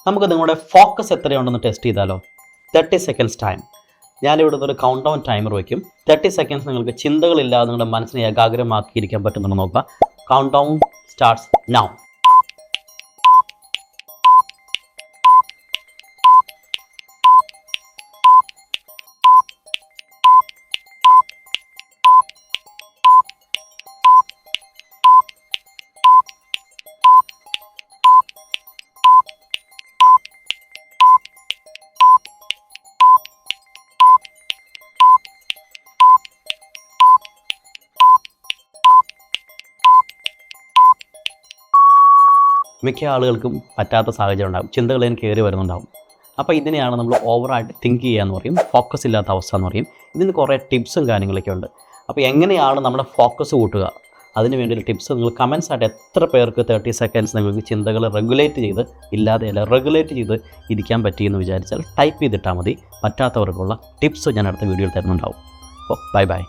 നമുക്ക് നിങ്ങളുടെ focus എത്രയുണ്ടെന്ന് test ചെയ്താലോ? 30 സെക്കൻഡ്സ് ടൈം. ഞാനിവിടെ ഒരു കൗണ്ട് ഡൗൺ ടൈമർ വയ്ക്കും. 30 സെക്കൻഡ്സ് നിങ്ങൾക്ക് ചിന്തകളില്ലാതെ നിങ്ങളുടെ മനസ്സിനെ ഏകാഗ്രമാക്കിയിരിക്കാൻ പറ്റുന്നുണ്ടോ നോക്കുക. Count down starts now. മിക്ക ആളുകൾക്കും പറ്റാത്ത സാഹചര്യം ഉണ്ടാകും. ചിന്തകൾ ഇതിന് കയറി വരുന്നുണ്ടാകും. അപ്പോൾ ഇതിനെയാണ് നമ്മൾ ഓവറായിട്ട് തിങ്ക് ചെയ്യുക എന്ന് പറയും, ഫോക്കസ് ഇല്ലാത്ത അവസ്ഥ എന്ന് പറയും. ഇതിന് കുറേ ടിപ്സും കാര്യങ്ങളൊക്കെ ഉണ്ട്. അപ്പോൾ എങ്ങനെയാണ് നമ്മുടെ ഫോക്കസ് കൂട്ടുക, അതിന് വേണ്ടി ടിപ്സ് നിങ്ങൾ കമൻസ് ആയിട്ട് എത്ര പേർക്ക് 30 സെക്കൻഡ്സ് നിങ്ങൾക്ക് ചിന്തകൾ റെഗുലേറ്റ് ചെയ്ത് ഇരിക്കാൻ പറ്റിയെന്ന് വിചാരിച്ചാൽ ടൈപ്പ് ചെയ്തിട്ടാൽ മതി. പറ്റാത്തവർക്കുള്ള ടിപ്സ് ഞാൻ അടുത്ത വീഡിയോയിൽ തരുന്നുണ്ടാവും. അപ്പോൾ ബൈ.